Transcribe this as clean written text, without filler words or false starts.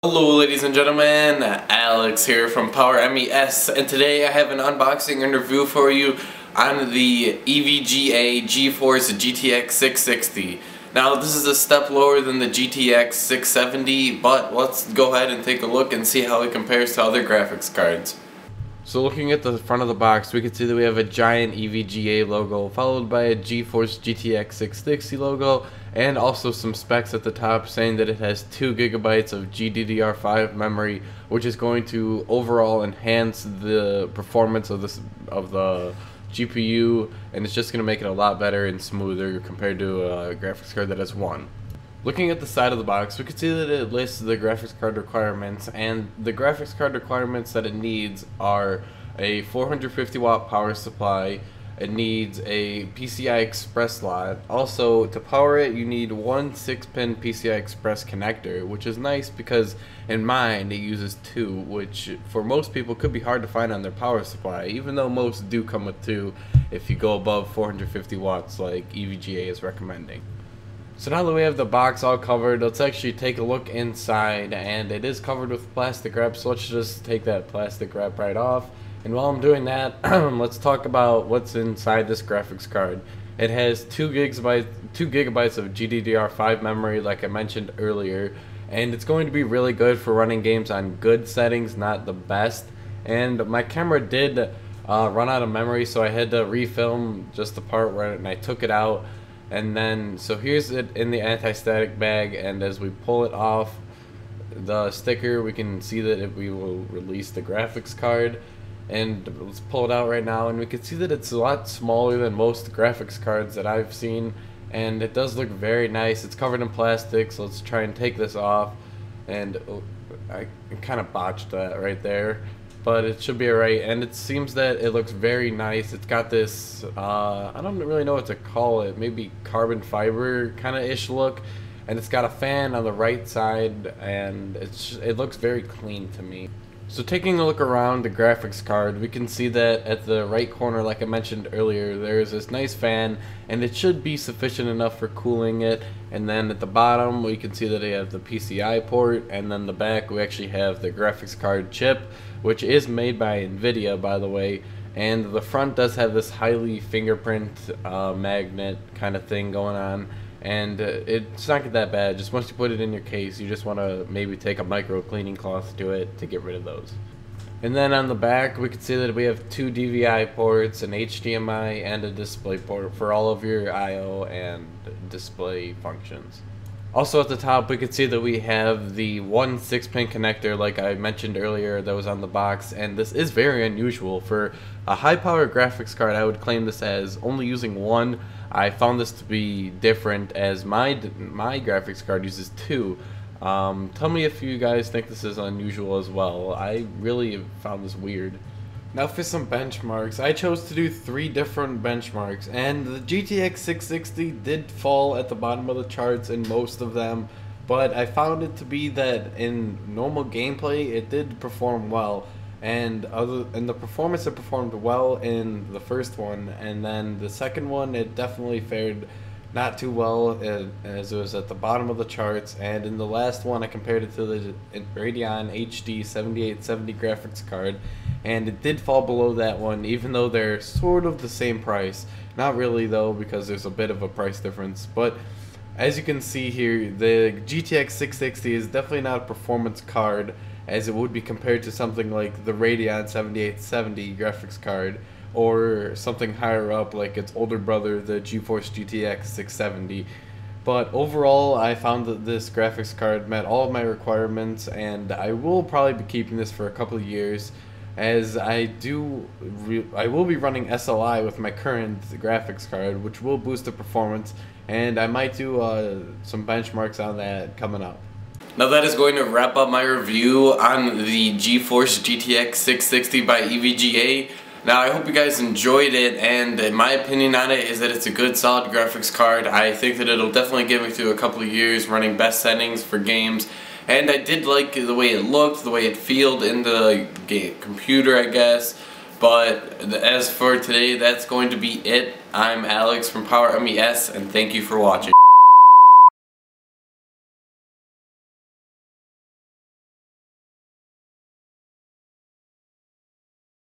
Hello ladies and gentlemen, Alex here from PowerMES, and today I have an unboxing and review for you on the EVGA Geforce GTX 660. Now this is a step lower than the GTX 670, but let's go ahead and take a look and see how it compares to other graphics cards. So looking at the front of the box, we can see that we have a giant EVGA logo followed by a Geforce GTX 660 logo, and also some specs at the top saying that it has 2 GB of GDDR5 memory, which is going to overall enhance the performance of the GPU, and it's just going to make it a lot better and smoother compared to a graphics card that has 1. Looking at the side of the box, we can see that it lists the graphics card requirements, and the graphics card requirements that it needs are a 450 watt power supply. It needs a PCI Express slot. Also, to power it, you need one 6-pin PCI Express connector, which is nice because in mine it uses 2, which for most people could be hard to find on their power supply, even though most do come with 2 if you go above 450 watts like EVGA is recommending. So now that we have the box all covered, let's actually take a look inside, and it is covered with plastic wrap, so let's just take that plastic wrap right off. And while I'm doing that, let's talk about what's inside this graphics card. It has 2 gigabytes of GDDR5 memory, like I mentioned earlier, and it's going to be really good for running games on good settings, not the best. And my camera did run out of memory, so I had to refilm just the part where I took it out. And then, so here's it in the anti-static bag, and as we pull it off the sticker, we can see that we will release the graphics card. And let's pull it out right now, and we can see that it's a lot smaller than most graphics cards that I've seen, and it does look very nice. It's covered in plastic, so let's try and take this off. And I kind of botched that right there, but it should be alright. And it seems that it looks very nice. It's got this I don't really know what to call it, maybe carbon fiber kind of ish look, and it's got a fan on the right side, and it looks very clean to me. So taking a look around the graphics card, we can see that at the right corner, like I mentioned earlier, there's this nice fan, and it should be sufficient enough for cooling it. And then at the bottom, we can see that they have the PCI port, and then the back we actually have the graphics card chip, which is made by NVIDIA, by the way. And the front does have this highly fingerprint magnet kind of thing going on. And it's not that bad. Just once you put it in your case, you just want to maybe take a micro cleaning cloth to it to get rid of those. And then on the back, we can see that we have 2 DVI ports, an HDMI, and a display port for all of your I/O and display functions. Also at the top, we can see that we have the one 6-pin connector, like I mentioned earlier, that was on the box, and this is very unusual. For a high-power graphics card, I would claim this as only using 1. I found this to be different, as my graphics card uses 2. Tell me if you guys think this is unusual as well. I really found this weird. Now for some benchmarks, I chose to do 3 different benchmarks, and the GTX 660 did fall at the bottom of the charts in most of them, but I found it to be that in normal gameplay it did perform well, and in the performance it performed well in the first one, and then the second one it definitely fared not too well, as it was at the bottom of the charts. And in the last one I compared it to the Radeon HD 7870 graphics card, and it did fall below that one, even though they're sort of the same price. Not really though, because there's a bit of a price difference. But as you can see here, the GTX 660 is definitely not a performance card, as it would be compared to something like the Radeon 7870 graphics card, or something higher up like its older brother, the Geforce GTX 670. But overall, I found that this graphics card met all of my requirements, and I will probably be keeping this for a couple of years, as I will be running SLI with my current graphics card, which will boost the performance, and I might do some benchmarks on that coming up. Now that is going to wrap up my review on the Geforce GTX 660 by EVGA. Now I hope you guys enjoyed it, and my opinion on it is that it's a good solid graphics card. I think that it'll definitely get me through a couple of years running best settings for games, and I did like the way it looked, the way it felt in the computer, I guess. But as for today, that's going to be it. I'm Alex from PowerMES, and thank you for watching.